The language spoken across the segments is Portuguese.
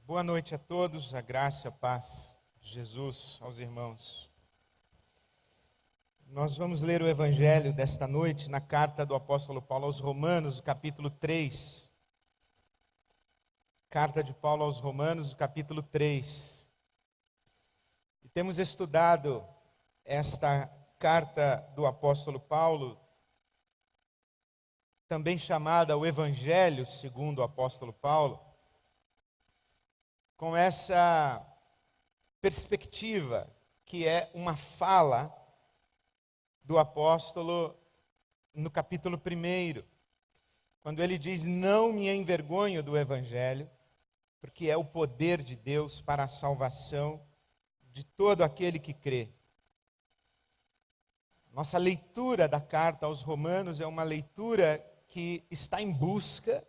Boa noite a todos, a graça e a paz de Jesus aos irmãos. Nós vamos ler o Evangelho desta noite na carta do apóstolo Paulo aos Romanos, capítulo 3. Carta de Paulo aos Romanos, capítulo 3. E temos estudado esta carta do apóstolo Paulo, também chamada o Evangelho segundo o apóstolo Paulo, com essa perspectiva que é uma fala do apóstolo no capítulo 1, quando ele diz: não me envergonho do Evangelho, porque é o poder de Deus para a salvação de todo aquele que crê. Nossa leitura da carta aos Romanos é uma leitura que está em busca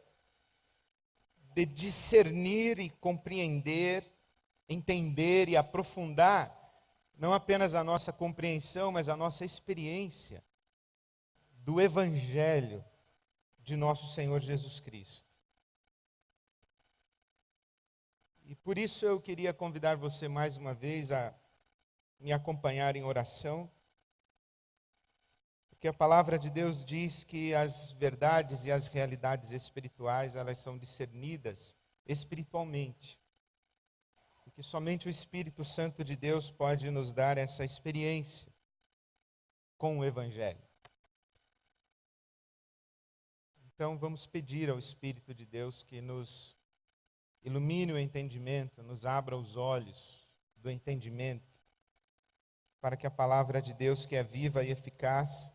de discernir e compreender, entender e aprofundar não apenas a nossa compreensão, mas a nossa experiência do Evangelho de nosso Senhor Jesus Cristo. E por isso eu queria convidar você mais uma vez a me acompanhar em oração, porque a palavra de Deus diz que as verdades e as realidades espirituais, elas são discernidas espiritualmente. E que somente o Espírito Santo de Deus pode nos dar essa experiência com o Evangelho. Então vamos pedir ao Espírito de Deus que nos ilumine o entendimento, nos abra os olhos do entendimento, para que a palavra de Deus, que é viva e eficaz,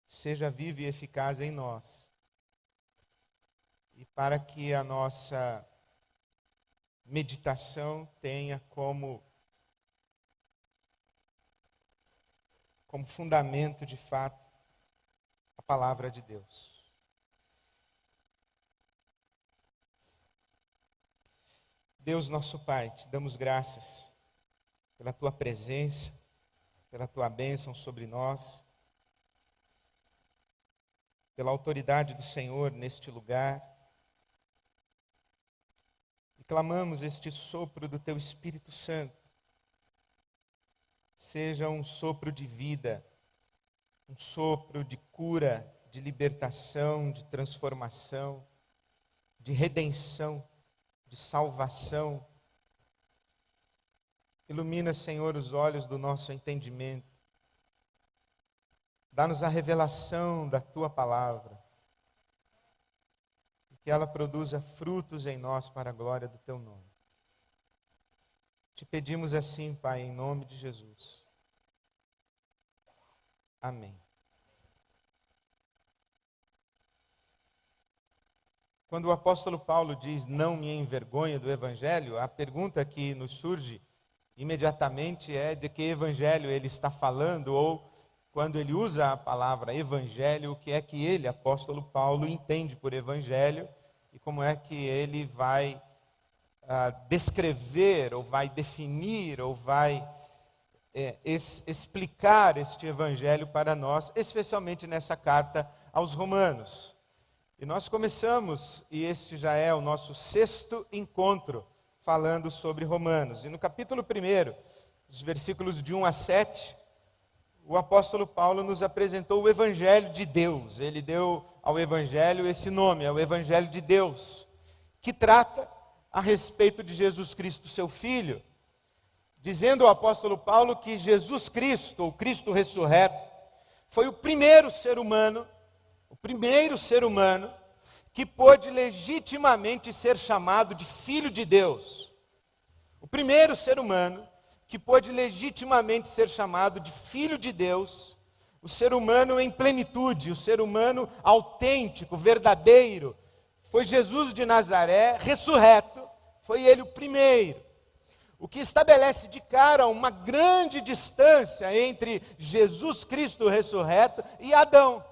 seja viva e eficaz em nós. E para que a nossa meditação tenha como fundamento, de fato, a palavra de Deus. Deus nosso Pai, te damos graças pela tua presença, pela tua bênção sobre nós, pela autoridade do Senhor neste lugar. E clamamos este sopro do teu Espírito Santo seja um sopro de vida, um sopro de cura, de libertação, de transformação, de redenção, de salvação. Ilumina, Senhor, os olhos do nosso entendimento. Dá-nos a revelação da tua palavra, e que ela produza frutos em nós para a glória do teu nome. Te pedimos assim, Pai, em nome de Jesus. Amém. Quando o apóstolo Paulo diz: não me envergonho do Evangelho, a pergunta que nos surge imediatamente é de que Evangelho ele está falando, ou quando ele usa a palavra Evangelho, o que é que ele, apóstolo Paulo, entende por Evangelho e como é que ele vai descrever, ou vai definir, ou vai explicar este Evangelho para nós, especialmente nessa carta aos Romanos. E nós começamos, e este já é o nosso 6º encontro, falando sobre Romanos. E no capítulo 1, os versículos de 1 a 7, o apóstolo Paulo nos apresentou o Evangelho de Deus. Ele deu ao Evangelho esse nome, é o Evangelho de Deus, que trata a respeito de Jesus Cristo, seu Filho, dizendo o apóstolo Paulo que Jesus Cristo, o Cristo ressurreto, foi o primeiro ser humano que pôde legitimamente ser chamado de Filho de Deus. O primeiro ser humano que pôde legitimamente ser chamado de Filho de Deus, o ser humano em plenitude, o ser humano autêntico, verdadeiro, foi Jesus de Nazaré, ressurreto, foi ele o primeiro. O que estabelece de cara uma grande distância entre Jesus Cristo ressurreto e Adão,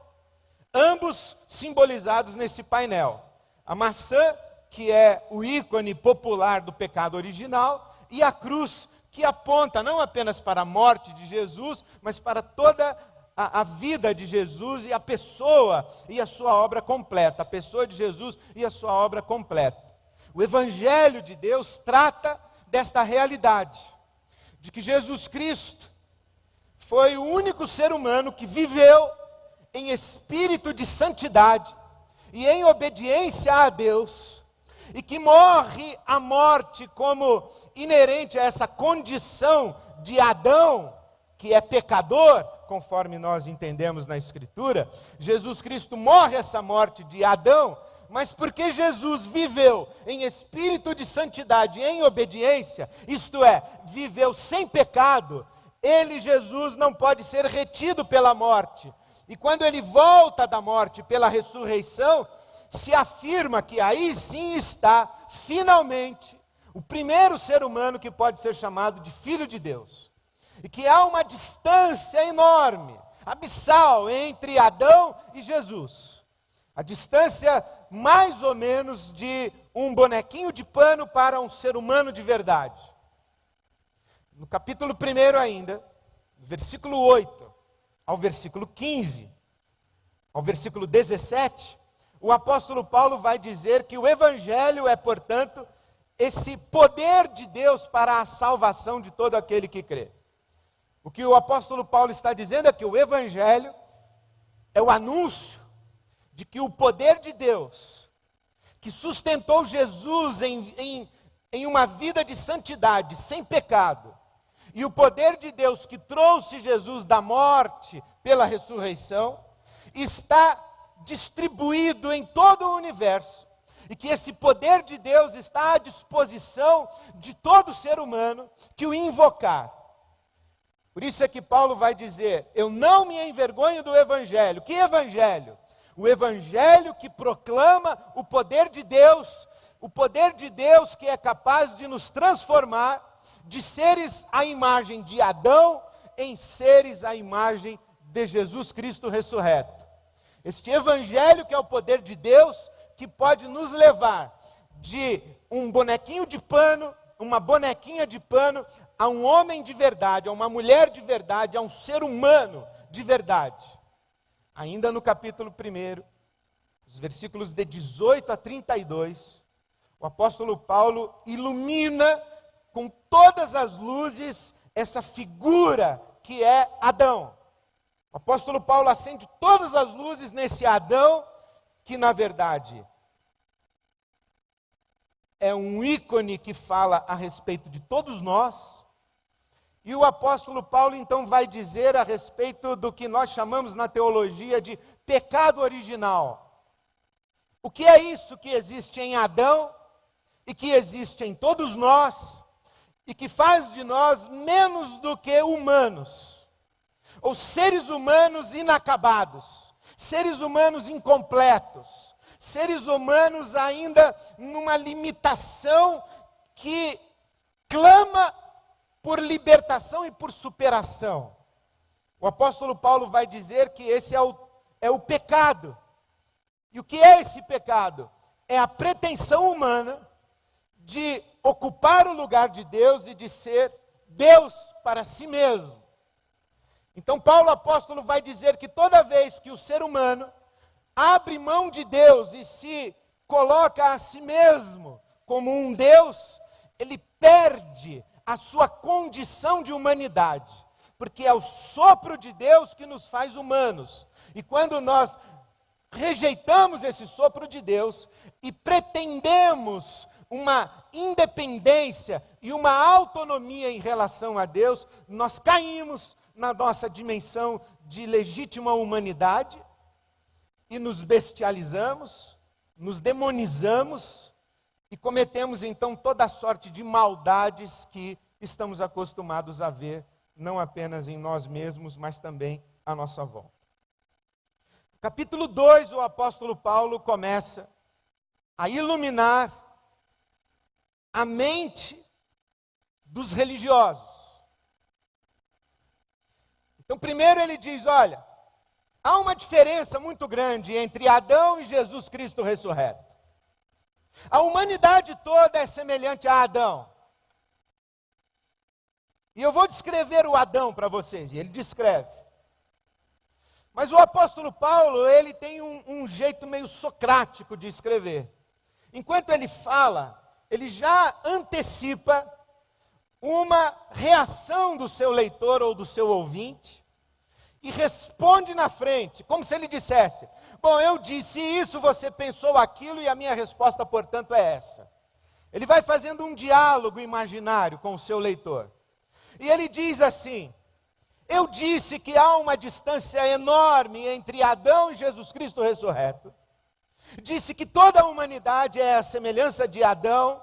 ambos simbolizados nesse painel. A maçã, que é o ícone popular do pecado original, e a cruz, que aponta não apenas para a morte de Jesus, mas para toda a vida de Jesus e a pessoa e a sua obra completa. A pessoa de Jesus e a sua obra completa. O Evangelho de Deus trata desta realidade, de que Jesus Cristo foi o único ser humano que viveu em espírito de santidade e em obediência a Deus, e que morre a morte como inerente a essa condição de Adão, que é pecador, conforme nós entendemos na Escritura. Jesus Cristo morre essa morte de Adão, mas porque Jesus viveu em espírito de santidade, em obediência, isto é, viveu sem pecado, ele, Jesus, não pode ser retido pela morte. E quando ele volta da morte pela ressurreição, se afirma que aí sim está, finalmente, o primeiro ser humano que pode ser chamado de Filho de Deus. E que há uma distância enorme, abissal, entre Adão e Jesus. A distância mais ou menos de um bonequinho de pano para um ser humano de verdade. No capítulo 1 ainda, versículo 8 ao versículo 15, ao versículo 17, o apóstolo Paulo vai dizer que o Evangelho é, portanto, esse poder de Deus para a salvação de todo aquele que crê. O que o apóstolo Paulo está dizendo é que o Evangelho é o anúncio de que o poder de Deus, que sustentou Jesus em uma vida de santidade, sem pecado, e o poder de Deus que trouxe Jesus da morte pela ressurreição, está distribuído em todo o universo, e que esse poder de Deus está à disposição de todo ser humano que o invocar. Por isso é que Paulo vai dizer: eu não me envergonho do Evangelho. Que Evangelho? O Evangelho que proclama o poder de Deus que é capaz de nos transformar de seres à imagem de Adão em seres à imagem de Jesus Cristo ressurreto. Este Evangelho que é o poder de Deus, que pode nos levar de um bonequinho de pano, uma bonequinha de pano, a um homem de verdade, a uma mulher de verdade, a um ser humano de verdade. Ainda no capítulo 1, os versículos de 18 a 32, o apóstolo Paulo ilumina com todas as luzes essa figura que é Adão. O apóstolo Paulo acende todas as luzes nesse Adão, que na verdade é um ícone que fala a respeito de todos nós. E o apóstolo Paulo então vai dizer a respeito do que nós chamamos na teologia de pecado original. O que é isso que existe em Adão e que existe em todos nós, e que faz de nós menos do que humanos, ou seres humanos inacabados, seres humanos incompletos, seres humanos ainda numa limitação que clama por libertação e por superação. O apóstolo Paulo vai dizer que esse é o pecado. E o que é esse pecado? É a pretensão humana de ocupar o lugar de Deus e de ser Deus para si mesmo. Então Paulo apóstolo vai dizer que toda vez que o ser humano abre mão de Deus e se coloca a si mesmo como um Deus, ele perde a sua condição de humanidade, porque é o sopro de Deus que nos faz humanos. E quando nós rejeitamos esse sopro de Deus e pretendemos uma independência e uma autonomia em relação a Deus, nós caímos na nossa dimensão de legítima humanidade e nos bestializamos, nos demonizamos e cometemos então toda a sorte de maldades que estamos acostumados a ver, não apenas em nós mesmos, mas também à nossa volta. No capítulo 2, o apóstolo Paulo começa a iluminar a mente dos religiosos. Então, primeiro ele diz, olha, há uma diferença muito grande entre Adão e Jesus Cristo ressurreto. A humanidade toda é semelhante a Adão. E eu vou descrever o Adão para vocês, e ele descreve. Mas o apóstolo Paulo, ele tem um jeito meio socrático de escrever. Enquanto ele fala, ele já antecipa uma reação do seu leitor ou do seu ouvinte e responde na frente, como se ele dissesse: bom, eu disse isso, você pensou aquilo e a minha resposta, portanto, é essa. Ele vai fazendo um diálogo imaginário com o seu leitor. E ele diz assim: eu disse que há uma distância enorme entre Adão e Jesus Cristo ressurreto. Disse que toda a humanidade é a semelhança de Adão.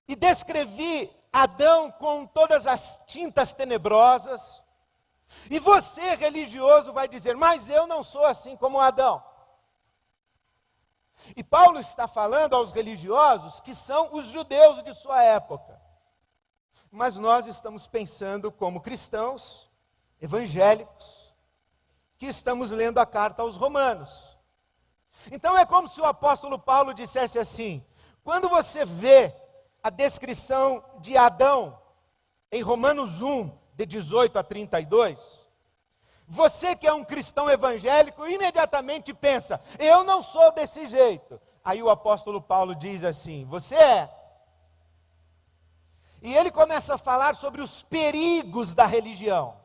E descrevi Adão com todas as tintas tenebrosas. E você, religioso, vai dizer: mas eu não sou assim como Adão. E Paulo está falando aos religiosos que são os judeus de sua época. Mas nós estamos pensando como cristãos, evangélicos, que estamos lendo a carta aos Romanos. Então é como se o apóstolo Paulo dissesse assim: quando você vê a descrição de Adão em Romanos 1, de 18 a 32, você que é um cristão evangélico, imediatamente pensa: eu não sou desse jeito. Aí o apóstolo Paulo diz assim: você é. E ele começa a falar sobre os perigos da religião.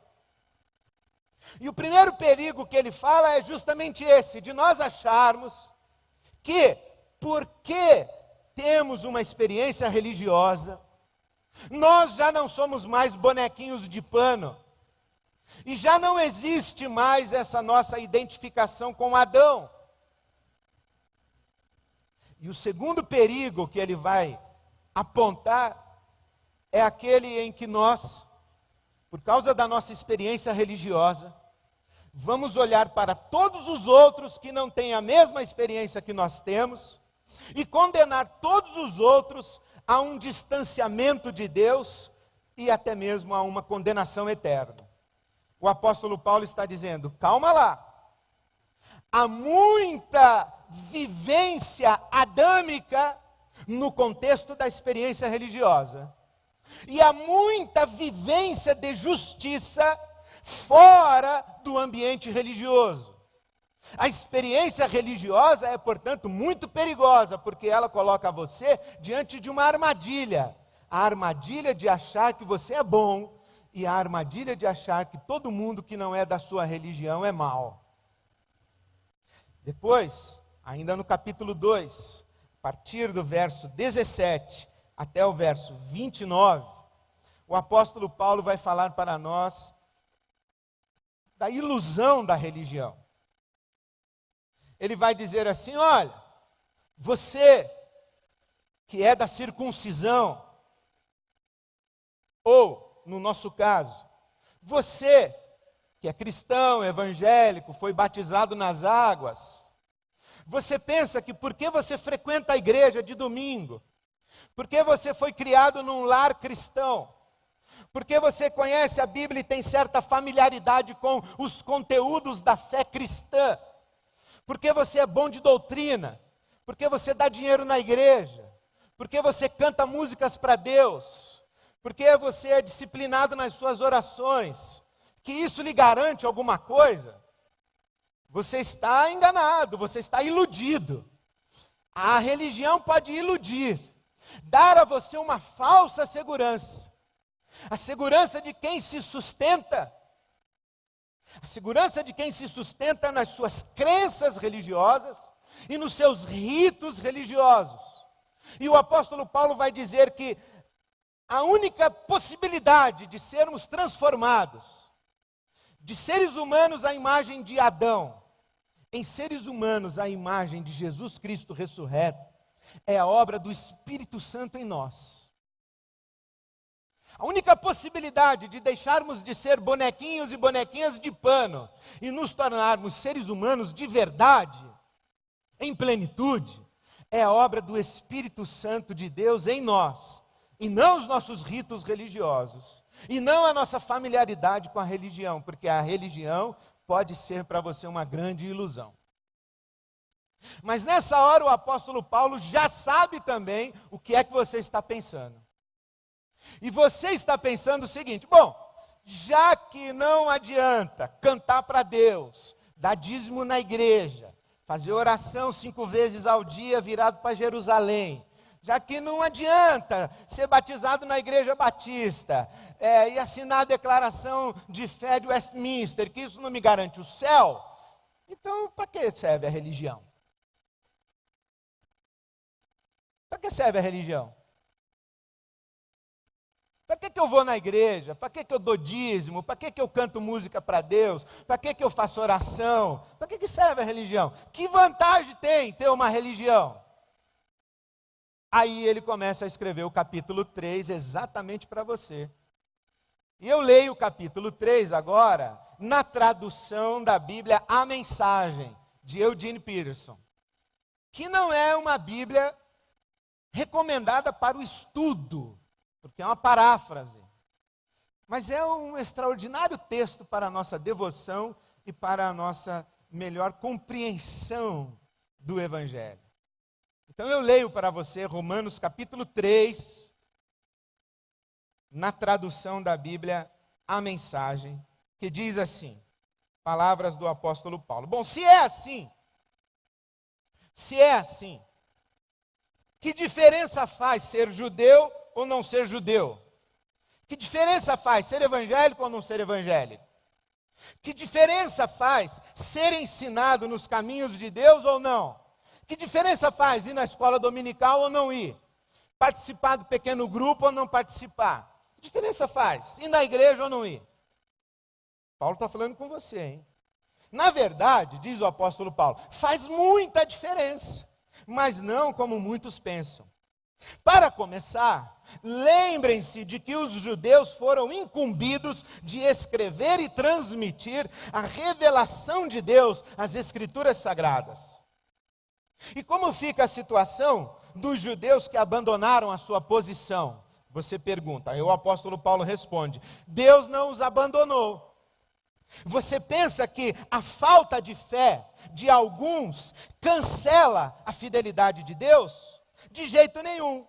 E o primeiro perigo que ele fala é justamente esse, de nós acharmos que, porque temos uma experiência religiosa, nós já não somos mais bonequinhos de pano, e já não existe mais essa nossa identificação com Adão. E o segundo perigo que ele vai apontar é aquele em que nós, por causa da nossa experiência religiosa, vamos olhar para todos os outros que não têm a mesma experiência que nós temos e condenar todos os outros a um distanciamento de Deus e até mesmo a uma condenação eterna. O apóstolo Paulo está dizendo: calma lá, há muita vivência adâmica no contexto da experiência religiosa. E há muita vivência de justiça fora do ambiente religioso. A experiência religiosa é, portanto, muito perigosa, porque ela coloca você diante de uma armadilha. A armadilha de achar que você é bom e a armadilha de achar que todo mundo que não é da sua religião é mau. Depois, ainda no capítulo 2, a partir do verso 17 até o verso 29, o apóstolo Paulo vai falar para nós da ilusão da religião. Ele vai dizer assim: olha, você que é da circuncisão, ou, no nosso caso, você que é cristão, evangélico, foi batizado nas águas, você pensa que porque você frequenta a igreja de domingo, porque você foi criado num lar cristão, porque você conhece a Bíblia e tem certa familiaridade com os conteúdos da fé cristã, porque você é bom de doutrina, porque você dá dinheiro na igreja, porque você canta músicas para Deus, porque você é disciplinado nas suas orações, que isso lhe garante alguma coisa, você está enganado, você está iludido. A religião pode iludir, dar a você uma falsa segurança, a segurança de quem se sustenta, a segurança de quem se sustenta nas suas crenças religiosas e nos seus ritos religiosos. E o apóstolo Paulo vai dizer que a única possibilidade de sermos transformados, de seres humanos à imagem de Adão, em seres humanos à imagem de Jesus Cristo ressurreto, é a obra do Espírito Santo em nós. A única possibilidade de deixarmos de ser bonequinhos e bonequinhas de pano e nos tornarmos seres humanos de verdade, em plenitude, é a obra do Espírito Santo de Deus em nós, e não os nossos ritos religiosos, e não a nossa familiaridade com a religião, porque a religião pode ser para você uma grande ilusão. Mas nessa hora o apóstolo Paulo já sabe também o que é que você está pensando. E você está pensando o seguinte: bom, já que não adianta cantar para Deus, dar dízimo na igreja, fazer oração 5 vezes ao dia virado para Jerusalém, Já que não adianta ser batizado na igreja batista e assinar a declaração de fé de Westminster, que isso não me garante o céu, então para que serve a religião? Para que serve a religião? Para que eu vou na igreja? Para que eu dou dízimo? Para que eu canto música para Deus? Para que eu faço oração? Para que serve a religião? Que vantagem tem ter uma religião? Aí ele começa a escrever o capítulo 3 exatamente para você. E eu leio o capítulo 3 agora na tradução da Bíblia A Mensagem, de Eugene Peterson, que não é uma Bíblia recomendada para o estudo, porque é uma paráfrase. Mas é um extraordinário texto para a nossa devoção e para a nossa melhor compreensão do Evangelho. Então eu leio para você Romanos capítulo 3, na tradução da Bíblia A Mensagem, que diz assim, palavras do apóstolo Paulo. Bom, se é assim, que diferença faz ser judeu ou não ser judeu? Que diferença faz ser evangélico ou não ser evangélico? Que diferença faz ser ensinado nos caminhos de Deus ou não? Que diferença faz ir na escola dominical ou não ir? Participar do pequeno grupo ou não participar? Que diferença faz ir na igreja ou não ir? Paulo está falando com você, hein? Na verdade, diz o apóstolo Paulo, faz muita diferença, mas não como muitos pensam. Para começar, lembrem-se de que os judeus foram incumbidos de escrever e transmitir a revelação de Deus, as Escrituras Sagradas. E como fica a situação dos judeus que abandonaram a sua posição? Você pergunta, aí o apóstolo Paulo responde, Deus não os abandonou. Você pensa que a falta de fé de alguns cancela a fidelidade de Deus? De jeito nenhum.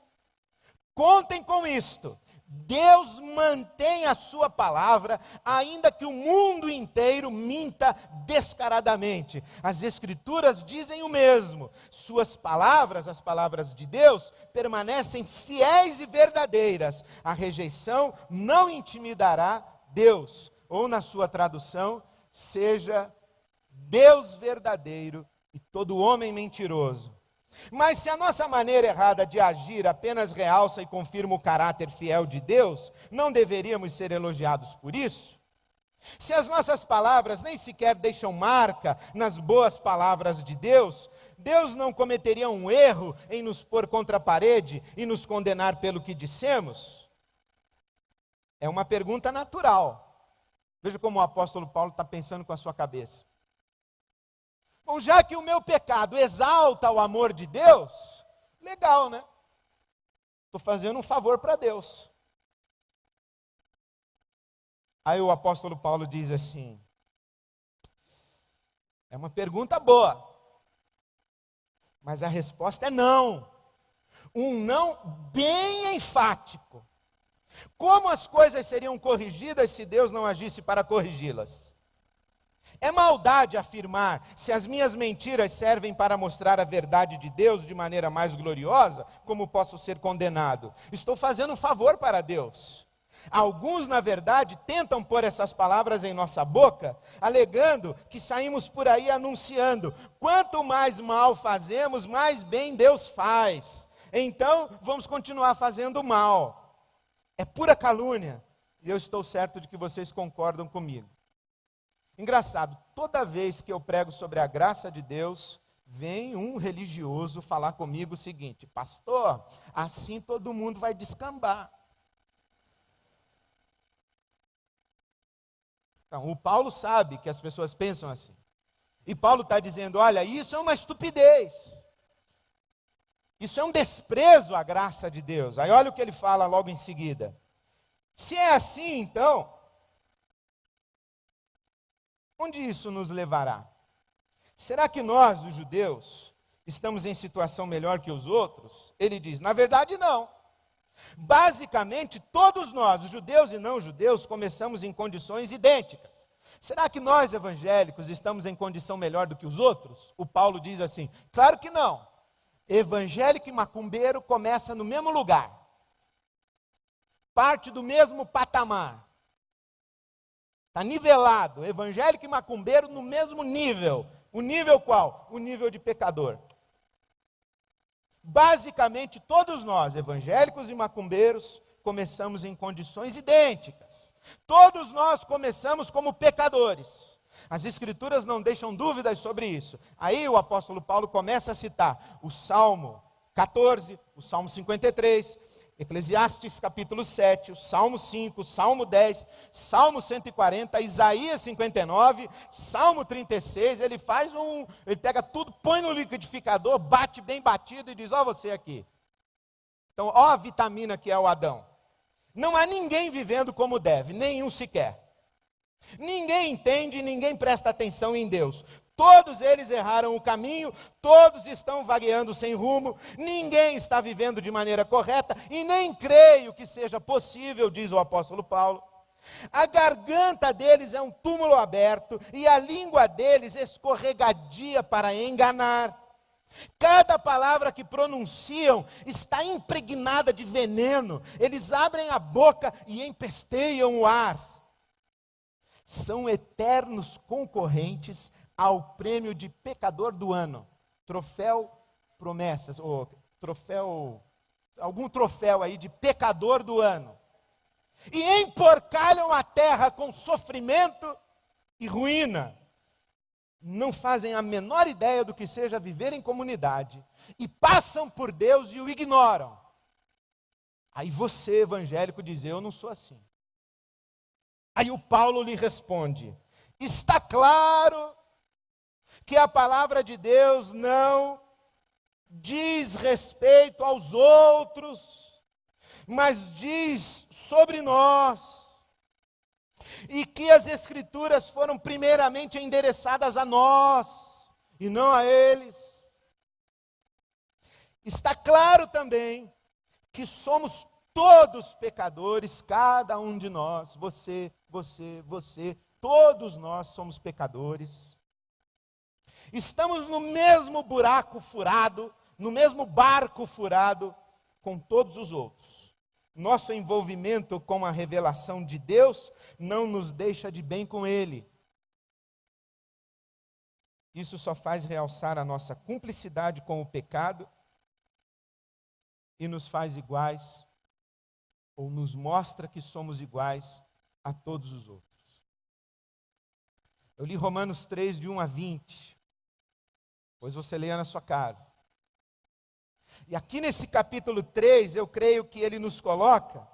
Contem com isto. Deus mantém a sua palavra, ainda que o mundo inteiro minta descaradamente. As Escrituras dizem o mesmo. Suas palavras, as palavras de Deus, permanecem fiéis e verdadeiras. A rejeição não intimidará Deus. Ou na sua tradução, seja Deus verdadeiro e todo homem mentiroso. Mas se a nossa maneira errada de agir apenas realça e confirma o caráter fiel de Deus, não deveríamos ser elogiados por isso? Se as nossas palavras nem sequer deixam marca nas boas palavras de Deus, Deus não cometeria um erro em nos pôr contra a parede e nos condenar pelo que dissemos? É uma pergunta natural. Veja como o apóstolo Paulo está pensando com a sua cabeça. Bom, já que o meu pecado exalta o amor de Deus, legal, né? Estou fazendo um favor para Deus. Aí o apóstolo Paulo diz assim, é uma pergunta boa, mas a resposta é não. Um não bem enfático. Como as coisas seriam corrigidas se Deus não agisse para corrigi-las? É maldade afirmar, se as minhas mentiras servem para mostrar a verdade de Deus de maneira mais gloriosa, como posso ser condenado? Estou fazendo um favor para Deus. Alguns, na verdade, tentam pôr essas palavras em nossa boca, alegando que saímos por aí anunciando, quanto mais mal fazemos, mais bem Deus faz. Então, vamos continuar fazendo mal. É pura calúnia, e eu estou certo de que vocês concordam comigo. Engraçado, toda vez que eu prego sobre a graça de Deus, vem um religioso falar comigo o seguinte, pastor, assim todo mundo vai descambar. Então, o Paulo sabe que as pessoas pensam assim. E Paulo está dizendo, olha, isso é uma estupidez. Isso é um desprezo à graça de Deus. Aí olha o que ele fala logo em seguida. Se é assim, então, onde isso nos levará? Será que nós, os judeus, estamos em situação melhor que os outros? Ele diz, na verdade não. Basicamente, todos nós, os judeus e não judeus, começamos em condições idênticas. Será que nós, evangélicos, estamos em condição melhor do que os outros? O Paulo diz assim, claro que não. Evangélico e macumbeiro começa no mesmo lugar. Parte do mesmo patamar. Está nivelado. Evangélico e macumbeiro no mesmo nível. O nível qual? O nível de pecador. Basicamente, todos nós, evangélicos e macumbeiros, começamos em condições idênticas. Todos nós começamos como pecadores. As Escrituras não deixam dúvidas sobre isso. Aí o apóstolo Paulo começa a citar o Salmo 14, o Salmo 53, Eclesiastes capítulo 7, o Salmo 5, o Salmo 10, Salmo 140, Isaías 59, Salmo 36, ele pega tudo, põe no liquidificador, bate bem batido e diz, ó você aqui. Então, ó a vitamina que é o Adão. Não há ninguém vivendo como deve, nenhum sequer. Ninguém entende, ninguém presta atenção em Deus. Todos eles erraram o caminho, todos estão vagueando sem rumo, ninguém está vivendo de maneira correta, e nem creio que seja possível, diz o apóstolo Paulo. A garganta deles é um túmulo aberto, e a língua deles escorregadia para enganar. Cada palavra que pronunciam está impregnada de veneno, eles abrem a boca e empesteiam o ar. São eternos concorrentes ao prêmio de pecador do ano, troféu promessas, ou algum troféu aí de pecador do ano, e emporcalham a terra com sofrimento e ruína, não fazem a menor ideia do que seja viver em comunidade, e passam por Deus e o ignoram. Aí você, evangélico, diz, eu não sou assim. Aí o Paulo lhe responde, está claro que a palavra de Deus não diz respeito aos outros, mas diz sobre nós, e que as Escrituras foram primeiramente endereçadas a nós, e não a eles. Está claro também que somos todos pecadores, cada um de nós, você, todos nós somos pecadores. Estamos no mesmo buraco furado, no mesmo barco furado com todos os outros. Nosso envolvimento com a revelação de Deus não nos deixa de bem com Ele. Isso só faz realçar a nossa cumplicidade com o pecado e nos faz iguais, ou nos mostra que somos iguais a todos os outros. Eu li Romanos 3, de 1 a 20. Depois você leia na sua casa. E aqui nesse capítulo 3, eu creio que ele nos coloca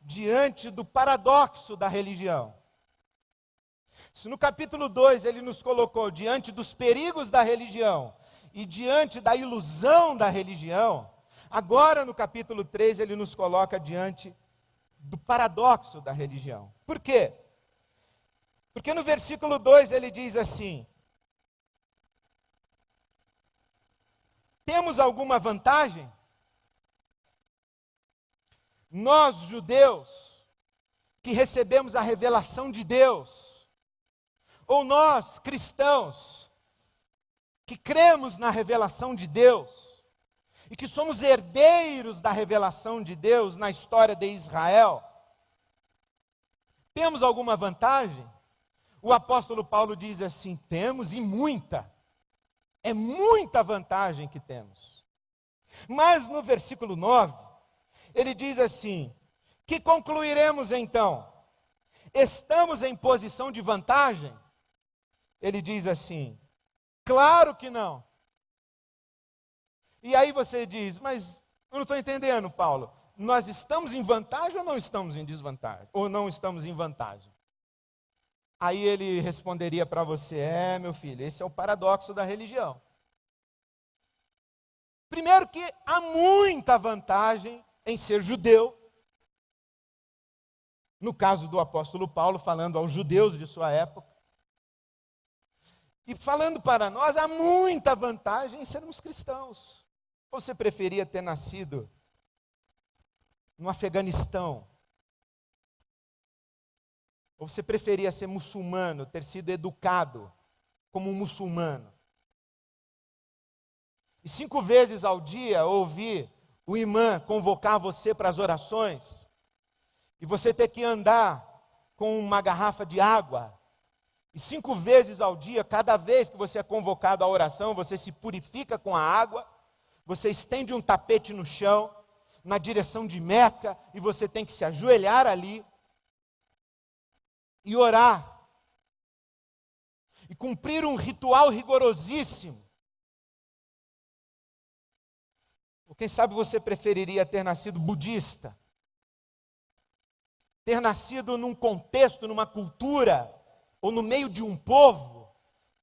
diante do paradoxo da religião. Se no capítulo 2 ele nos colocou diante dos perigos da religião e diante da ilusão da religião, agora no capítulo 3 ele nos coloca diante do paradoxo da religião. Por quê? Porque no versículo 2 ele diz assim: temos alguma vantagem? Nós, judeus, que recebemos a revelação de Deus, ou nós, cristãos, que cremos na revelação de Deus, e que somos herdeiros da revelação de Deus na história de Israel, temos alguma vantagem? O apóstolo Paulo diz assim: temos, e muita. É muita vantagem que temos. Mas no versículo 9, ele diz assim: que concluiremos então? Estamos em posição de vantagem? Ele diz assim: claro que não. E aí você diz, mas eu não estou entendendo, Paulo. Nós estamos em vantagem ou não estamos em desvantagem? Ou não estamos em vantagem? Aí ele responderia para você: meu filho, esse é o paradoxo da religião. Primeiro que há muita vantagem em ser judeu. No caso do apóstolo Paulo, falando aos judeus de sua época. E falando para nós, há muita vantagem em sermos cristãos. Ou você preferia ter nascido no Afeganistão? Ou você preferia ser muçulmano, ter sido educado como um muçulmano? e 5 vezes ao dia ouvir o imã convocar você para as orações, e você ter que andar com uma garrafa de água, e 5 vezes ao dia, cada vez que você é convocado à oração, você se purifica com a água, você estende um tapete no chão, na direção de Meca, e você tem que se ajoelhar ali, e orar, e cumprir um ritual rigorosíssimo. Ou quem sabe você preferiria ter nascido budista, ter nascido num contexto, numa cultura, ou no meio de um povo,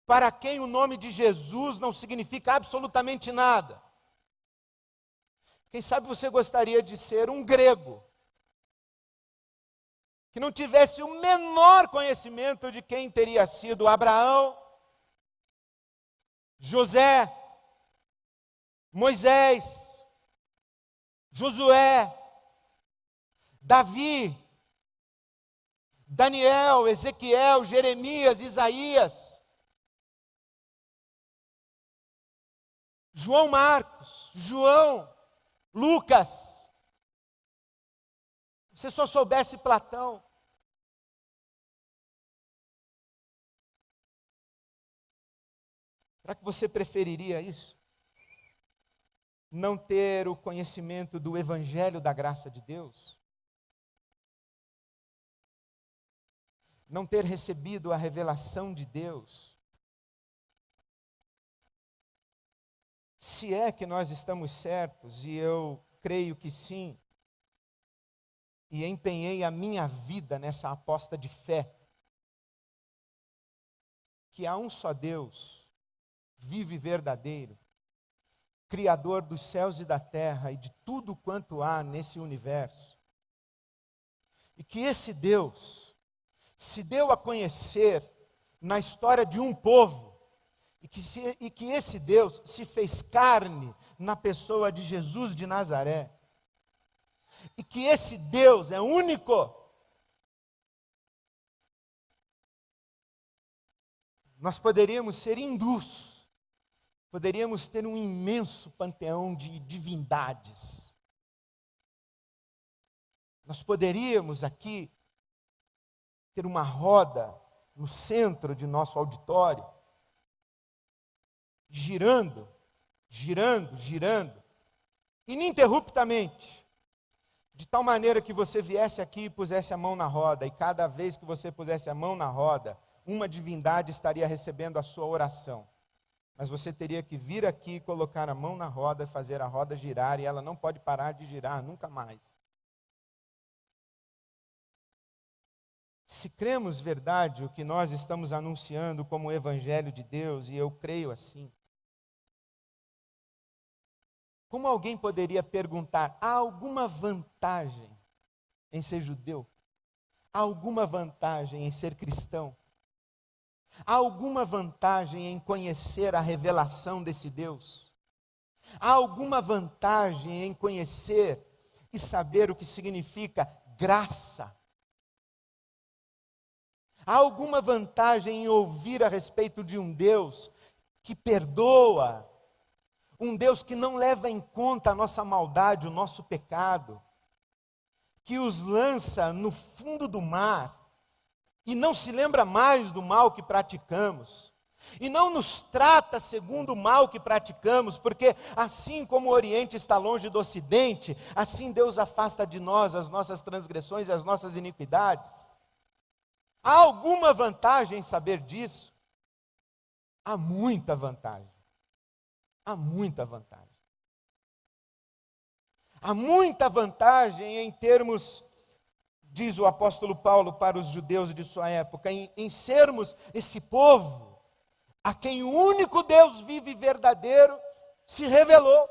para quem o nome de Jesus não significa absolutamente nada. Quem sabe você gostaria de ser um grego, que não tivesse o menor conhecimento de quem teria sido Abraão, José, Moisés, Josué, Davi, Daniel, Ezequiel, Jeremias, Isaías, João Marcos, João, Lucas. Você só soubesse Platão. Será que você preferiria isso? Não ter o conhecimento do Evangelho da graça de Deus? Não ter recebido a revelação de Deus? Se é que nós estamos certos, e eu creio que sim, e empenhei a minha vida nessa aposta de fé, que há um só Deus, vivo e verdadeiro, Criador dos céus e da terra e de tudo quanto há nesse universo, e que esse Deus se deu a conhecer na história de um povo, e que esse Deus se fez carne na pessoa de Jesus de Nazaré, e que esse Deus é único. Nós poderíamos ser hindus, poderíamos ter um imenso panteão de divindades. Nós poderíamos aqui ter uma roda no centro de nosso auditório, girando, girando, girando, ininterruptamente, de tal maneira que você viesse aqui e pusesse a mão na roda, e cada vez que você pusesse a mão na roda, uma divindade estaria recebendo a sua oração. Mas você teria que vir aqui, colocar a mão na roda, fazer a roda girar, e ela não pode parar de girar, nunca mais. Se cremos verdade o que nós estamos anunciando como o Evangelho de Deus, e eu creio assim, como alguém poderia perguntar, há alguma vantagem em ser judeu? Há alguma vantagem em ser cristão? Há alguma vantagem em conhecer a revelação desse Deus? Há alguma vantagem em conhecer e saber o que significa graça? Há alguma vantagem em ouvir a respeito de um Deus que perdoa, um Deus que não leva em conta a nossa maldade, o nosso pecado, que os lança no fundo do mar e não se lembra mais do mal que praticamos, e não nos trata segundo o mal que praticamos, porque assim como o Oriente está longe do Ocidente, assim Deus afasta de nós as nossas transgressões e as nossas iniquidades. Há alguma vantagem em saber disso? Há muita vantagem. Há muita vantagem. Há muita vantagem em termos, diz o apóstolo Paulo para os judeus de sua época, em sermos esse povo a quem o único Deus vivo e verdadeiro se revelou.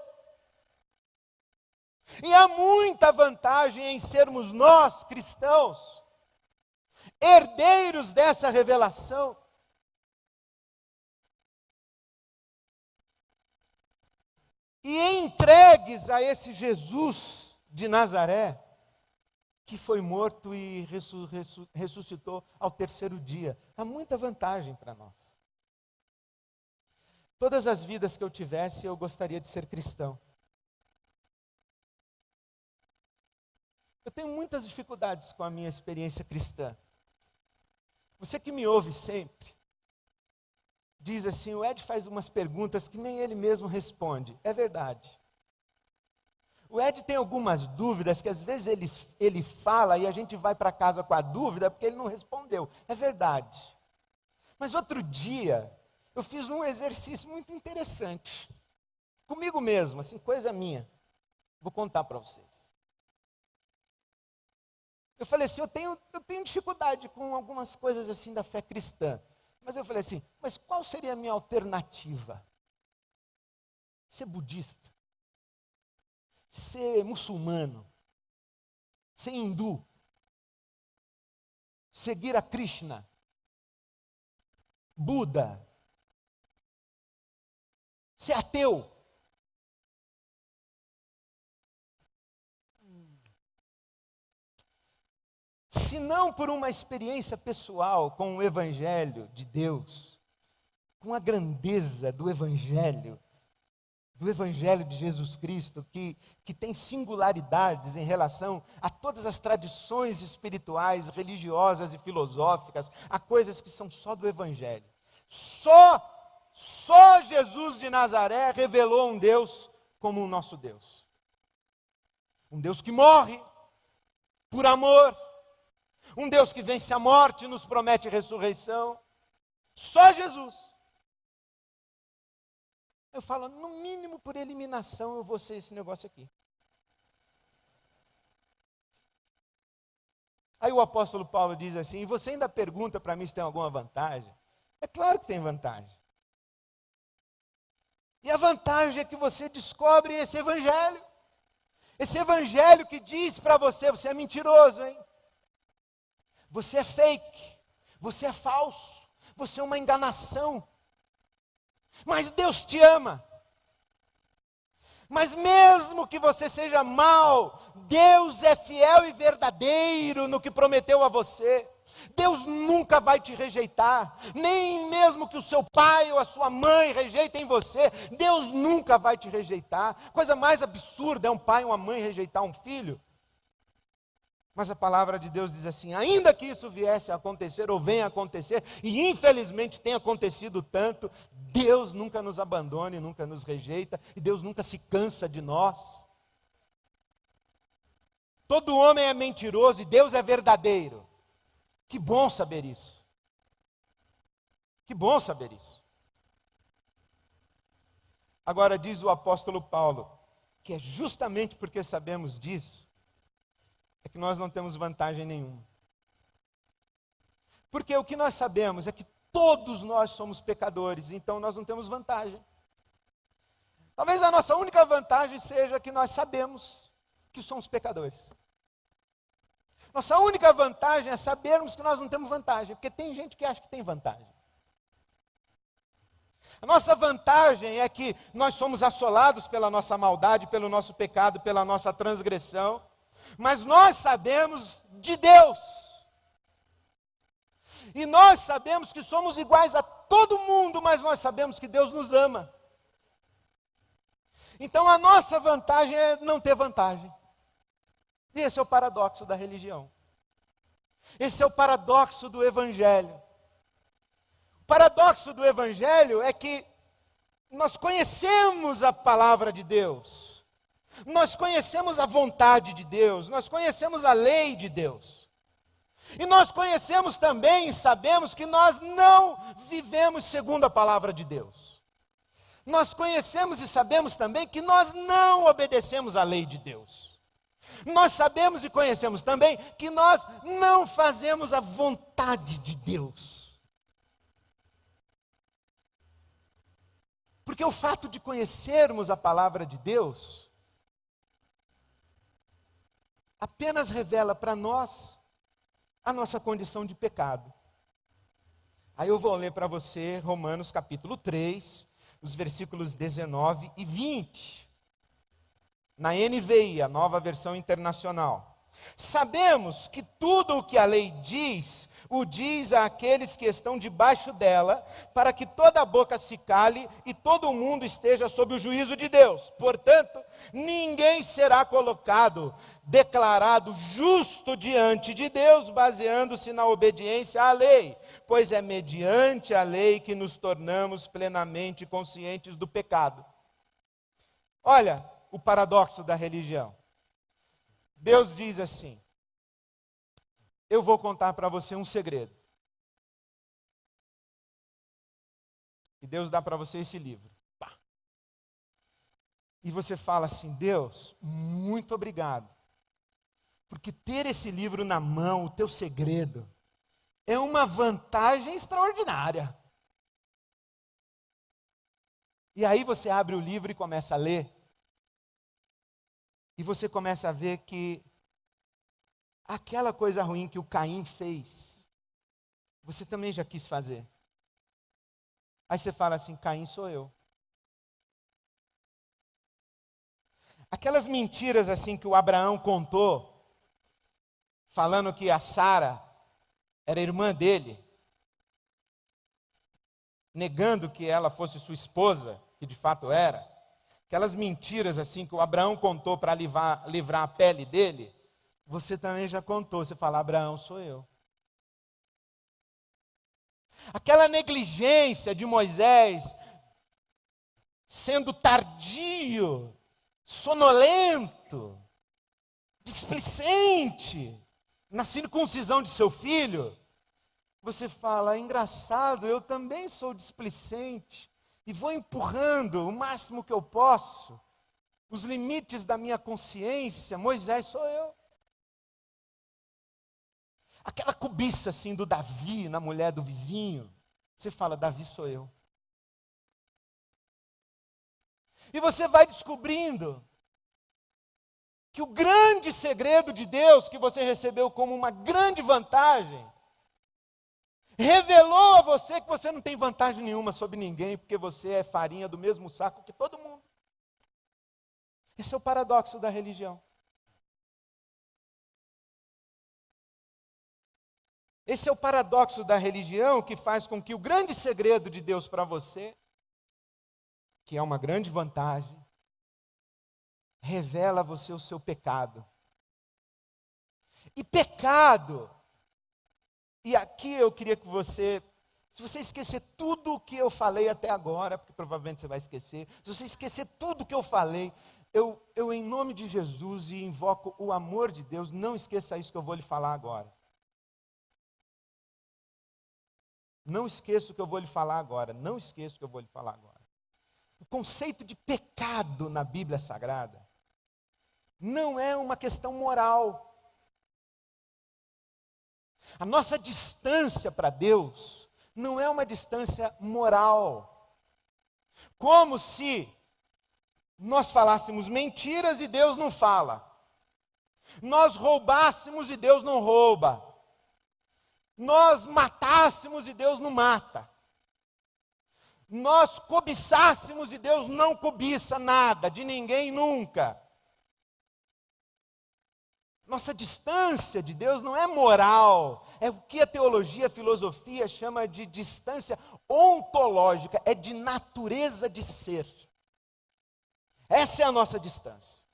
E há muita vantagem em sermos nós, cristãos, herdeiros dessa revelação. E entregues a esse Jesus de Nazaré, que foi morto e ressuscitou ao terceiro dia. Há muita vantagem para nós. Todas as vidas que eu tivesse, eu gostaria de ser cristão. Eu tenho muitas dificuldades com a minha experiência cristã. Você que me ouve sempre, diz assim, o Ed faz umas perguntas que nem ele mesmo responde. É verdade. O Ed tem algumas dúvidas que às vezes ele fala e a gente vai para casa com a dúvida porque ele não respondeu. É verdade. Mas outro dia, eu fiz um exercício muito interessante. Comigo mesmo, assim, coisa minha. Vou contar para vocês. Eu falei assim, eu tenho dificuldade com algumas coisas assim da fé cristã. Mas eu falei assim, mas qual seria a minha alternativa? Ser budista? Ser muçulmano? Ser hindu? Seguir a Krishna? Buda? Ser ateu? Se não por uma experiência pessoal com o Evangelho de Deus, com a grandeza do Evangelho de Jesus Cristo, que tem singularidades em relação a todas as tradições espirituais, religiosas e filosóficas, a coisas que são só do Evangelho. Só Jesus de Nazaré revelou um Deus como o nosso Deus. Um Deus que morre por amor. Um Deus que vence a morte e nos promete ressurreição. Só Jesus. Eu falo, no mínimo por eliminação eu vou ser esse negócio aqui. Aí o apóstolo Paulo diz assim, e você ainda pergunta para mim se tem alguma vantagem? É claro que tem vantagem. E a vantagem é que você descobre esse evangelho. Esse evangelho que diz para você, você é mentiroso, hein? Você é fake, você é falso, você é uma enganação. Mas Deus te ama. Mas mesmo que você seja mau, Deus é fiel e verdadeiro no que prometeu a você. Deus nunca vai te rejeitar, nem mesmo que o seu pai ou a sua mãe rejeitem você, Deus nunca vai te rejeitar. Coisa mais absurda é um pai ou uma mãe rejeitar um filho. Mas a palavra de Deus diz assim, ainda que isso viesse a acontecer ou venha a acontecer, e infelizmente tem acontecido tanto, Deus nunca nos abandona e nunca nos rejeita, e Deus nunca se cansa de nós. Todo homem é mentiroso e Deus é verdadeiro. Que bom saber isso. Que bom saber isso. Agora diz o apóstolo Paulo, que é justamente porque sabemos disso, é que nós não temos vantagem nenhuma. Porque o que nós sabemos é que todos nós somos pecadores, então nós não temos vantagem. Talvez a nossa única vantagem seja que nós sabemos que somos pecadores. Nossa única vantagem é sabermos que nós não temos vantagem, porque tem gente que acha que tem vantagem. A nossa vantagem é que nós somos assolados pela nossa maldade, pelo nosso pecado, pela nossa transgressão, mas nós sabemos de Deus. E nós sabemos que somos iguais a todo mundo, mas nós sabemos que Deus nos ama. Então a nossa vantagem é não ter vantagem. E esse é o paradoxo da religião. Esse é o paradoxo do Evangelho. O paradoxo do Evangelho é que nós conhecemos a palavra de Deus. Nós conhecemos a vontade de Deus, nós conhecemos a lei de Deus. E nós conhecemos também e sabemos que nós não vivemos segundo a palavra de Deus. Nós conhecemos e sabemos também que nós não obedecemos a lei de Deus. Nós sabemos e conhecemos também que nós não fazemos a vontade de Deus. Porque o fato de conhecermos a palavra de Deus apenas revela para nós a nossa condição de pecado. Aí eu vou ler para você Romanos capítulo 3, os versículos 19 e 20. Na NVI, a Nova Versão Internacional. Sabemos que tudo o que a lei diz o diz àqueles que estão debaixo dela, para que toda a boca se cale e todo o mundo esteja sob o juízo de Deus. Portanto, ninguém será colocado, declarado justo diante de Deus, baseando-se na obediência à lei, pois é mediante a lei que nos tornamos plenamente conscientes do pecado. Olha o paradoxo da religião. Deus diz assim: eu vou contar para você um segredo. E Deus dá para você esse livro. Pá. E você fala assim: Deus, muito obrigado. Porque ter esse livro na mão, o teu segredo, é uma vantagem extraordinária. E aí você abre o livro e começa a ler. E você começa a ver que aquela coisa ruim que o Caim fez, você também já quis fazer. Aí você fala assim: Caim sou eu. Aquelas mentiras assim que o Abraão contou, falando que a Sara era irmã dele, negando que ela fosse sua esposa, que de fato era. Aquelas mentiras assim que o Abraão contou para livrar a pele dele, você também já contou. Você fala: Abraão sou eu. Aquela negligência de Moisés, sendo tardio, sonolento, displicente, na circuncisão de seu filho, você fala: é engraçado, eu também sou displicente, e vou empurrando o máximo que eu posso, os limites da minha consciência. Moisés sou eu. Aquela cobiça assim do Davi na mulher do vizinho, você fala: Davi sou eu. E você vai descobrindo que o grande segredo de Deus, que você recebeu como uma grande vantagem, revelou a você que você não tem vantagem nenhuma sobre ninguém, porque você é farinha do mesmo saco que todo mundo. Esse é o paradoxo da religião. Esse é o paradoxo da religião que faz com que o grande segredo de Deus para você, que é uma grande vantagem, revela a você o seu pecado. E pecado, e aqui eu queria que você, se você esquecer tudo o que eu falei até agora, porque provavelmente você vai esquecer, se você esquecer tudo o que eu falei, eu em nome de Jesus e invoco o amor de Deus, não esqueça isso que eu vou lhe falar agora. Não esqueça o que eu vou lhe falar agora. Não esqueça o que eu vou lhe falar agora. O conceito de pecado na Bíblia Sagrada não é uma questão moral. A nossa distância para Deus não é uma distância moral. Como se nós falássemos mentiras e Deus não fala. Nós roubássemos e Deus não rouba. Nós matássemos e Deus não mata. Nós cobiçássemos e Deus não cobiça nada, de ninguém nunca. Nossa distância de Deus não é moral, é o que a teologia, a filosofia chama de distância ontológica, é de natureza de ser. Essa é a nossa distância.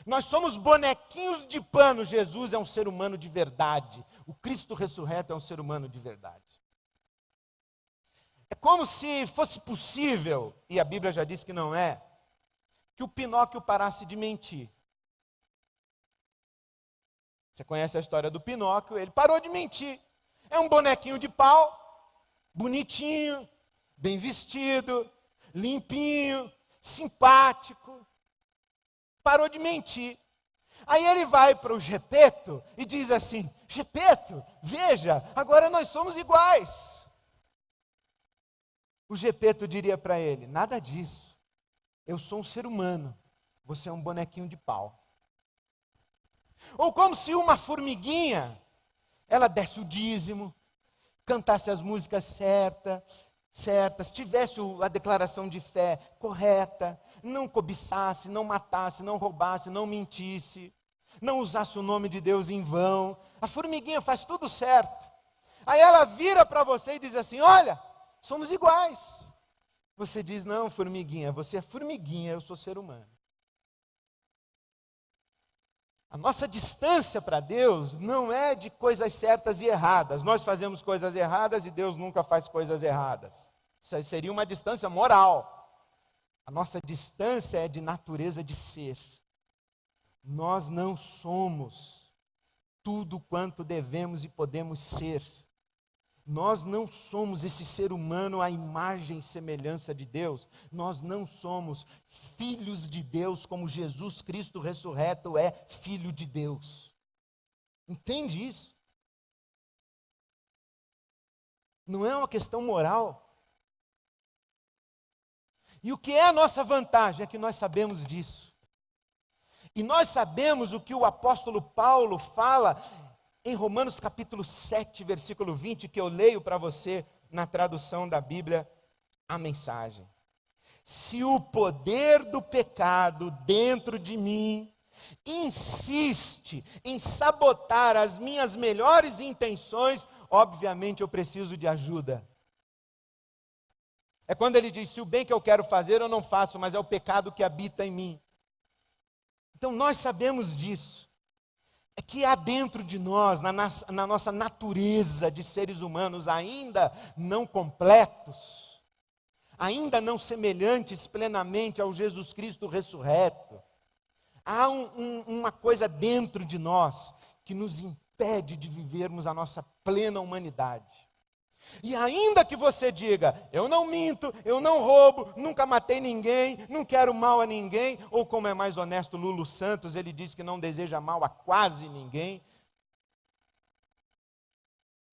Nós somos bonequinhos de pano. Jesus é um ser humano de verdade. O Cristo ressurreto é um ser humano de verdade. É como se fosse possível, e a Bíblia já diz que não é, que o Pinóquio parasse de mentir. Você conhece a história do Pinóquio? Ele parou de mentir. É um bonequinho de pau, bonitinho, bem vestido, limpinho, simpático. Parou de mentir. Aí ele vai para o Gepeto e diz assim: Gepeto, veja, agora nós somos iguais. O Gepeto diria para ele: nada disso. Eu sou um ser humano, você é um bonequinho de pau. Ou como se uma formiguinha, ela desse o dízimo, cantasse as músicas certas, tivesse a declaração de fé correta, não cobiçasse, não matasse, não roubasse, não mentisse, não usasse o nome de Deus em vão. A formiguinha faz tudo certo. Aí ela vira para você e diz assim: olha, somos iguais. Você diz: não, formiguinha, você é formiguinha, eu sou ser humano. A nossa distância para Deus não é de coisas certas e erradas. Nós fazemos coisas erradas e Deus nunca faz coisas erradas. Isso aí seria uma distância moral. A nossa distância é de natureza de ser. Nós não somos tudo quanto devemos e podemos ser. Nós não somos esse ser humano à imagem e semelhança de Deus. Nós não somos filhos de Deus como Jesus Cristo ressurreto é filho de Deus. Entende isso? Não é uma questão moral. E o que é a nossa vantagem é que nós sabemos disso. E nós sabemos o que o apóstolo Paulo fala em Romanos capítulo 7, versículo 20, que eu leio para você na tradução da Bíblia, a mensagem. Se o poder do pecado dentro de mim insiste em sabotar as minhas melhores intenções, obviamente eu preciso de ajuda. É quando ele diz: se o bem que eu quero fazer eu não faço, mas é o pecado que habita em mim. Então nós sabemos disso. É que há dentro de nós, na nossa natureza de seres humanos ainda não completos, ainda não semelhantes plenamente ao Jesus Cristo ressurreto, há uma coisa dentro de nós que nos impede de vivermos a nossa plena humanidade. E ainda que você diga: eu não minto, eu não roubo, nunca matei ninguém, não quero mal a ninguém, ou como é mais honesto Lulu Santos, ele diz que não deseja mal a quase ninguém,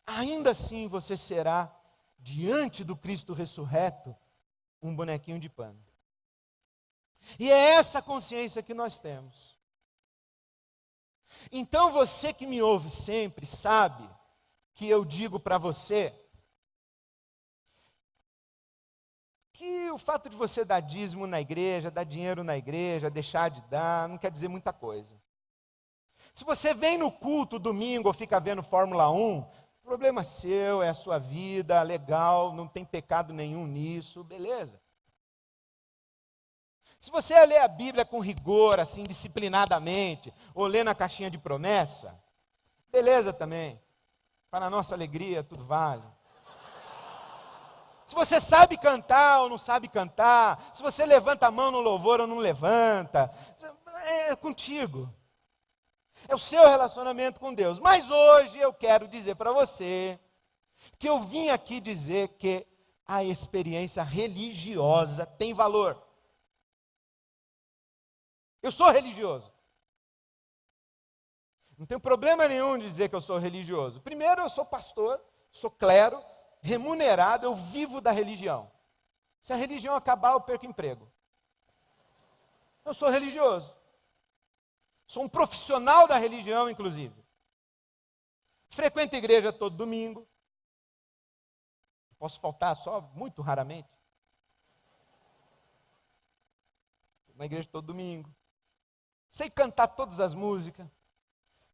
ainda assim você será, diante do Cristo ressurreto, um bonequinho de pano. E é essa consciência que nós temos. Então você que me ouve sempre sabe que eu digo para você que o fato de você dar dízimo na igreja, dar dinheiro na igreja, deixar de dar, não quer dizer muita coisa. Se você vem no culto domingo ou fica vendo Fórmula 1, problema seu, é a sua vida, legal, não tem pecado nenhum nisso, beleza. Se você lê a Bíblia com rigor, assim, disciplinadamente, ou lê na caixinha de promessa, beleza também. Para a nossa alegria, tudo vale. Se você sabe cantar ou não sabe cantar, se você levanta a mão no louvor ou não levanta, é contigo. É o seu relacionamento com Deus. Mas hoje eu quero dizer para você que eu vim aqui dizer que a experiência religiosa tem valor. Eu sou religioso. Não tenho problema nenhum de dizer que eu sou religioso. Primeiro, eu sou pastor, sou clero, remunerado, eu vivo da religião. Se a religião acabar, eu perco emprego. Eu sou religioso. Sou um profissional da religião, inclusive. Frequento a igreja todo domingo. Posso faltar só muito raramente. Na igreja todo domingo. Sei cantar todas as músicas.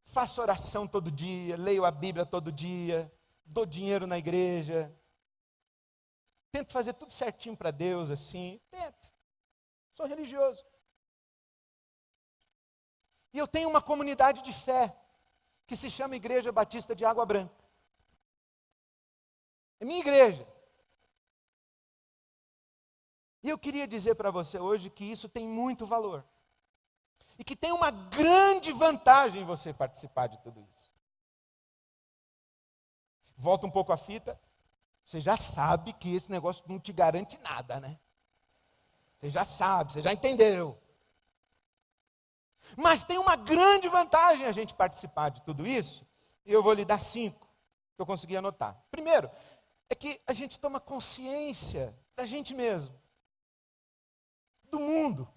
Faço oração todo dia, leio a Bíblia todo dia. Dou dinheiro na igreja, tento fazer tudo certinho para Deus, assim, tento, sou religioso. E eu tenho uma comunidade de fé, que se chama Igreja Batista de Água Branca. É minha igreja. E eu queria dizer para você hoje que isso tem muito valor. E que tem uma grande vantagem você participar de tudo isso. Volta um pouco a fita, você já sabe que esse negócio não te garante nada, né? Você já sabe, você já entendeu. Mas tem uma grande vantagem a gente participar de tudo isso, e eu vou lhe dar 5, que eu consegui anotar. Primeiro, é que a gente toma consciência da gente mesmo, do mundo.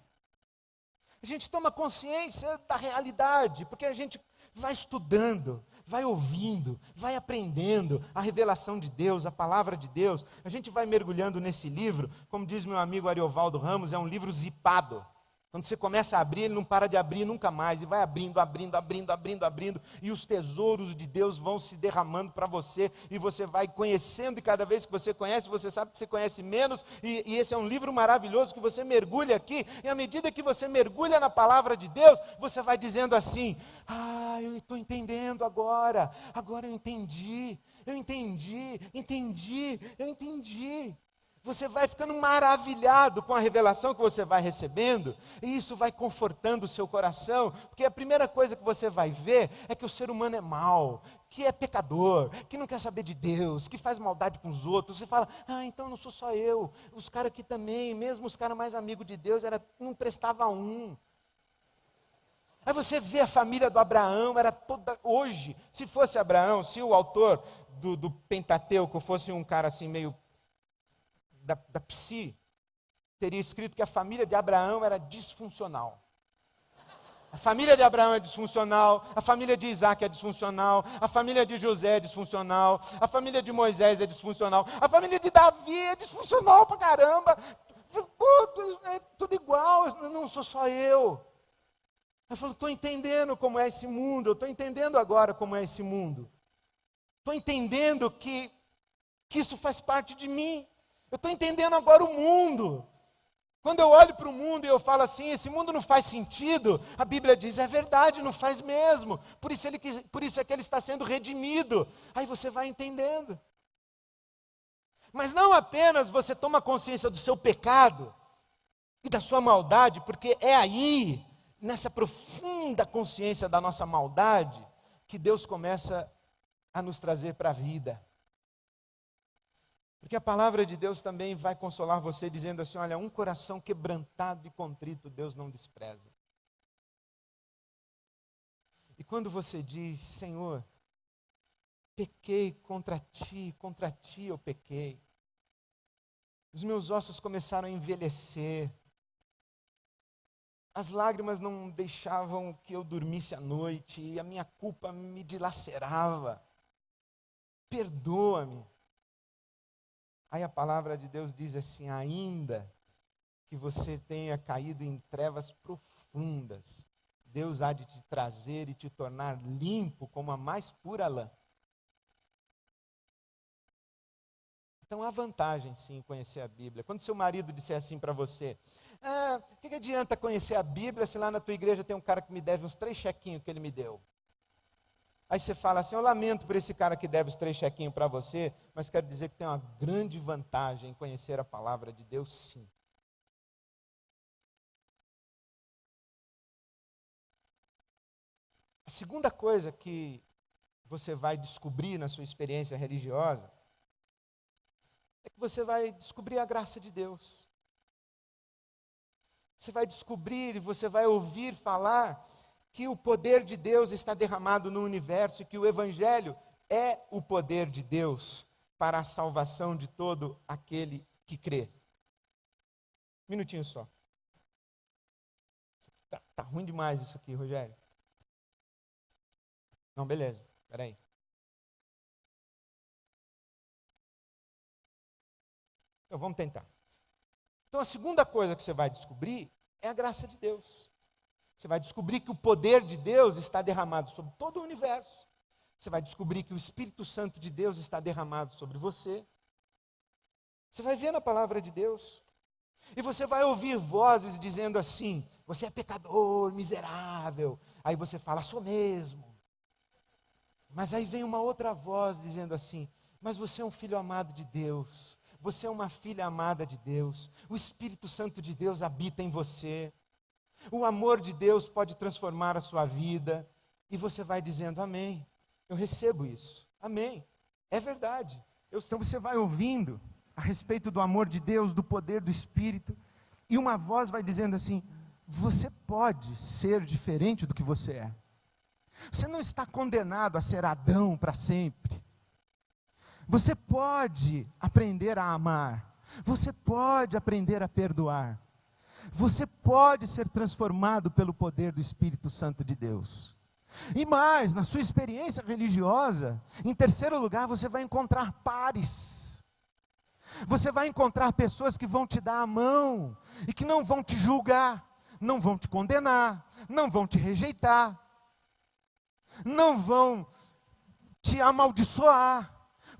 A gente toma consciência da realidade, porque a gente vai estudando, vai ouvindo, vai aprendendo a revelação de Deus, a palavra de Deus. A gente vai mergulhando nesse livro, como diz meu amigo Ariovaldo Ramos, é um livro zipado. Quando você começa a abrir, ele não para de abrir nunca mais, e vai abrindo, abrindo, abrindo, abrindo, abrindo, e os tesouros de Deus vão se derramando para você, e você vai conhecendo, e cada vez que você conhece, você sabe que você conhece menos, e esse é um livro maravilhoso que você mergulha aqui, e à medida que você mergulha na palavra de Deus, você vai dizendo assim: eu estou entendendo agora eu entendi, eu entendi. Você vai ficando maravilhado com a revelação que você vai recebendo, e isso vai confortando o seu coração, porque a primeira coisa que você vai ver é que o ser humano é mau, que é pecador, que não quer saber de Deus, que faz maldade com os outros. Você fala: então não sou só eu, os caras aqui também, mesmo os caras mais amigos de Deus, não prestava um. Aí você vê a família do Abraão, era toda, hoje, se fosse Abraão, se o autor do Pentateuco fosse um cara assim meio da psi, teria escrito que a família de Abraão era disfuncional. A família de Abraão é disfuncional, a família de Isaac é disfuncional, a família de José é disfuncional, a família de Moisés é disfuncional, a família de Davi é disfuncional pra caramba. É tudo igual, não sou só eu. Eu falo: estou entendendo como é esse mundo, eu estou entendendo agora como é esse mundo. Estou entendendo que isso faz parte de mim. Eu estou entendendo agora o mundo. Quando eu olho para o mundo e eu falo assim: esse mundo não faz sentido, a Bíblia diz: é verdade, não faz mesmo. Por isso é que ele está sendo redimido. Aí você vai entendendo. Mas não apenas você toma consciência do seu pecado e da sua maldade, porque é aí, nessa profunda consciência da nossa maldade, que Deus começa a nos trazer para a vida. Porque a palavra de Deus também vai consolar você dizendo assim: olha, um coração quebrantado e contrito Deus não despreza. E quando você diz: Senhor, pequei contra ti eu pequei. Os meus ossos começaram a envelhecer. As lágrimas não deixavam que eu dormisse à noite, e a minha culpa me dilacerava. Perdoa-me. Aí a palavra de Deus diz assim: ainda que você tenha caído em trevas profundas, Deus há de te trazer e te tornar limpo como a mais pura lã. Então há vantagem sim em conhecer a Bíblia. Quando seu marido disser assim para você: o que adianta conhecer a Bíblia se lá na tua igreja tem um cara que me deve uns 3 chequinhos que ele me deu? Aí você fala assim: eu lamento por esse cara que deve os 3 chequinhos para você, mas quero dizer que tem uma grande vantagem em conhecer a palavra de Deus, sim. A segunda coisa que você vai descobrir na sua experiência religiosa é que você vai descobrir a graça de Deus. Você vai descobrir e você vai ouvir falar que o poder de Deus está derramado no universo e que o Evangelho é o poder de Deus para a salvação de todo aquele que crê. Um minutinho só. Tá ruim demais isso aqui, Rogério. Não, beleza, espera aí. Então vamos tentar. Então a segunda coisa que você vai descobrir é a graça de Deus. Você vai descobrir que o poder de Deus está derramado sobre todo o universo. Você vai descobrir que o Espírito Santo de Deus está derramado sobre você. Você vai ver na palavra de Deus. E você vai ouvir vozes dizendo assim: você é pecador, miserável. Aí você fala: sou mesmo. Mas aí vem uma outra voz dizendo assim: mas você é um filho amado de Deus. Você é uma filha amada de Deus. O Espírito Santo de Deus habita em você. O amor de Deus pode transformar a sua vida. E você vai dizendo: amém, eu recebo isso. Amém, é verdade. Então você vai ouvindo a respeito do amor de Deus, do poder do Espírito. E uma voz vai dizendo assim: você pode ser diferente do que você é. Você não está condenado a ser Adão para sempre. Você pode aprender a amar. Você pode aprender a perdoar. Você pode ser transformado pelo poder do Espírito Santo de Deus. E mais, na sua experiência religiosa, em terceiro lugar, você vai encontrar pares. Você vai encontrar pessoas que vão te dar a mão e que não vão te julgar. não vão te condenar, não vão te rejeitar, não vão te amaldiçoar.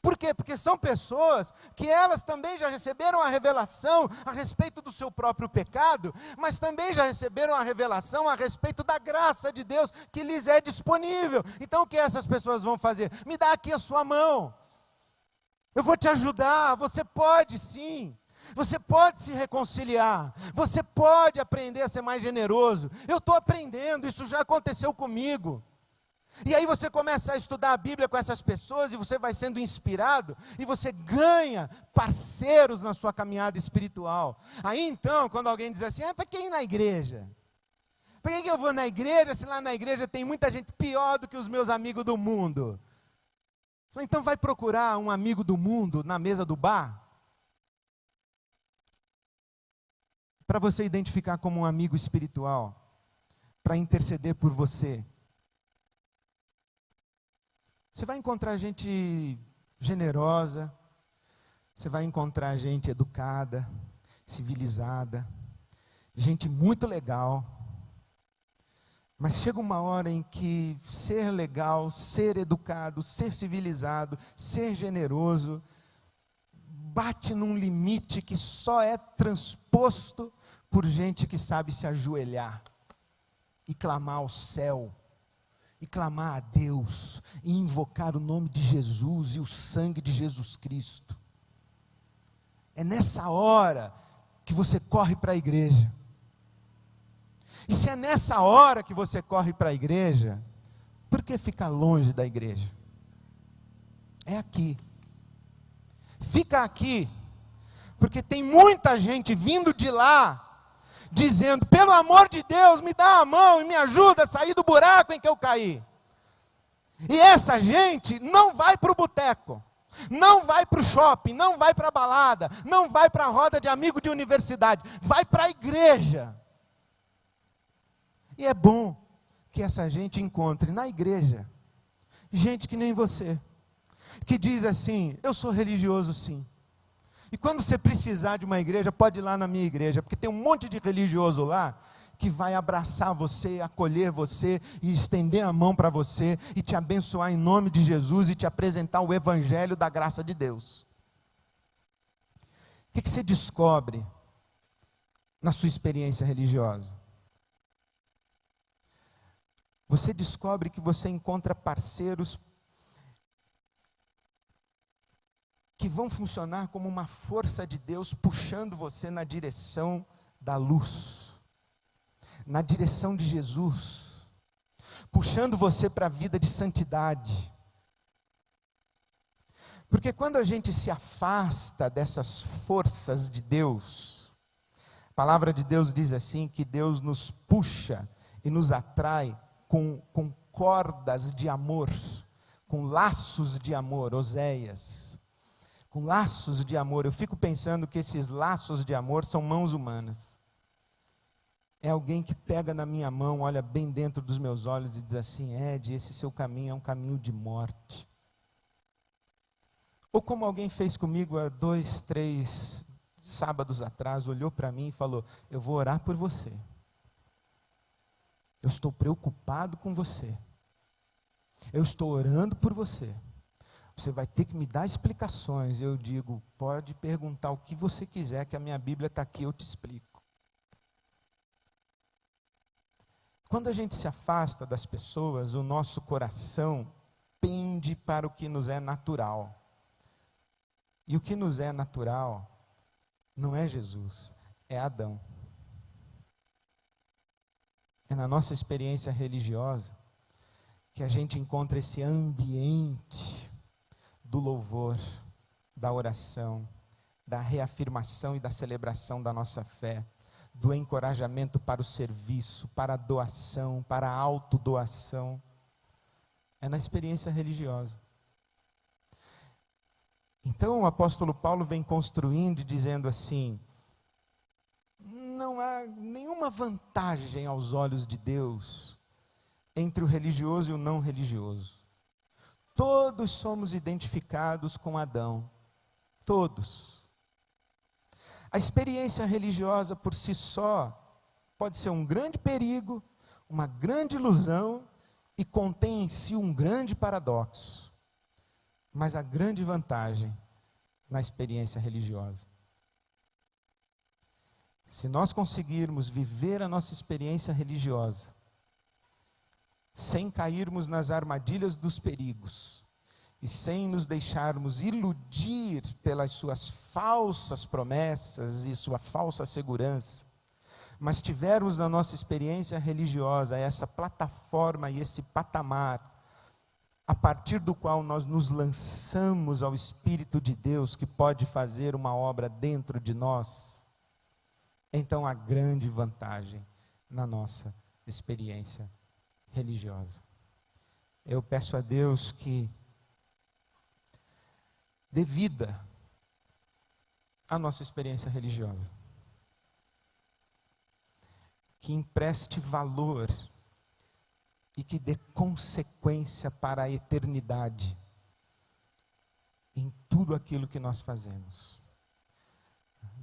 Por quê? Porque são pessoas que elas também já receberam a revelação a respeito do seu próprio pecado, mas também já receberam a revelação a respeito da graça de Deus que lhes é disponível. Então o que essas pessoas vão fazer? Me dá aqui a sua mão, eu vou te ajudar, você pode sim. Você pode se reconciliar, você pode aprender a ser mais generoso. Eu estou aprendendo, isso já aconteceu comigo. E aí você começa a estudar a Bíblia com essas pessoas e você vai sendo inspirado e você ganha parceiros na sua caminhada espiritual. Aí então, quando alguém diz assim, para que ir na igreja? Para que eu vou na igreja se lá na igreja tem muita gente pior do que os meus amigos do mundo? Então vai procurar um amigo do mundo na mesa do bar? Para você identificar como um amigo espiritual, para interceder por você. Você vai encontrar gente generosa, você vai encontrar gente educada, civilizada, gente muito legal. Mas chega uma hora em que ser legal, ser educado, ser civilizado, ser generoso, bate num limite que só é transposto por gente que sabe se ajoelhar e clamar ao céu. E clamar a Deus, e invocar o nome de Jesus e o sangue de Jesus Cristo. É nessa hora que você corre para a igreja. E se é nessa hora que você corre para a igreja, por que ficar longe da igreja? É aqui. Fica aqui, porque tem muita gente vindo de lá, dizendo, pelo amor de Deus, me dá a mão e me ajuda a sair do buraco em que eu caí. E essa gente não vai para o boteco, não vai para o shopping, não vai para a balada, não vai para a roda de amigo de universidade, vai para a igreja. E é bom que essa gente encontre na igreja, gente que nem você, que diz assim, eu sou religioso sim. E quando você precisar de uma igreja, pode ir lá na minha igreja, porque tem um monte de religioso lá, que vai abraçar você, acolher você, e estender a mão para você, e te abençoar em nome de Jesus, e te apresentar o evangelho da graça de Deus. O que você descobre na sua experiência religiosa? Você descobre que você encontra parceiros que vão funcionar como uma força de Deus, puxando você na direção da luz, na direção de Jesus, puxando você para a vida de santidade. Porque quando a gente se afasta dessas forças de Deus, a palavra de Deus diz assim, que Deus nos puxa e nos atrai com cordas de amor, com laços de amor, Oséias. Com laços de amor, eu fico pensando que esses laços de amor são mãos humanas. É alguém que pega na minha mão, olha bem dentro dos meus olhos e diz assim, Ed, esse seu caminho é um caminho de morte. Ou como alguém fez comigo há 2, 3 sábados atrás, olhou para mim e falou, eu vou orar por você. Eu estou preocupado com você. Eu estou orando por você. Você vai ter que me dar explicações. Eu digo, pode perguntar o que você quiser, que a minha Bíblia está aqui, eu te explico. Quando a gente se afasta das pessoas, o nosso coração pende para o que nos é natural. E o que nos é natural não é Jesus, é Adão. É na nossa experiência religiosa que a gente encontra esse ambiente do louvor, da oração, da reafirmação e da celebração da nossa fé, do encorajamento para o serviço, para a doação, para a autodoação. É na experiência religiosa. Então o apóstolo Paulo vem construindo e dizendo assim, não há nenhuma vantagem aos olhos de Deus entre o religioso e o não religioso. Todos somos identificados com Adão, todos. A experiência religiosa por si só pode ser um grande perigo, uma grande ilusão e contém em si um grande paradoxo. Mas a grande vantagem na experiência religiosa. Se nós conseguirmos viver a nossa experiência religiosa, sem cairmos nas armadilhas dos perigos, e sem nos deixarmos iludir pelas suas falsas promessas e sua falsa segurança, mas tivermos na nossa experiência religiosa essa plataforma e esse patamar, a partir do qual nós nos lançamos ao Espírito de Deus, que pode fazer uma obra dentro de nós, então há grande vantagem na nossa experiência religiosa. Eu peço a Deus que dê vida à nossa experiência religiosa, que empreste valor e que dê consequência para a eternidade em tudo aquilo que nós fazemos.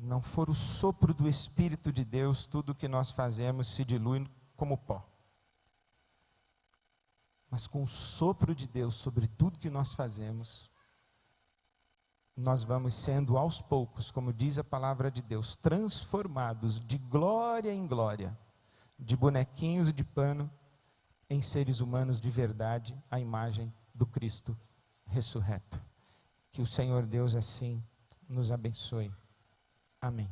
Não for o sopro do Espírito de Deus, tudo que nós fazemos se dilui como pó. Mas com o sopro de Deus sobre tudo que nós fazemos, nós vamos sendo aos poucos, como diz a palavra de Deus, transformados de glória em glória, de bonequinhos de pano, em seres humanos de verdade, à imagem do Cristo ressurreto. Que o Senhor Deus assim nos abençoe. Amém.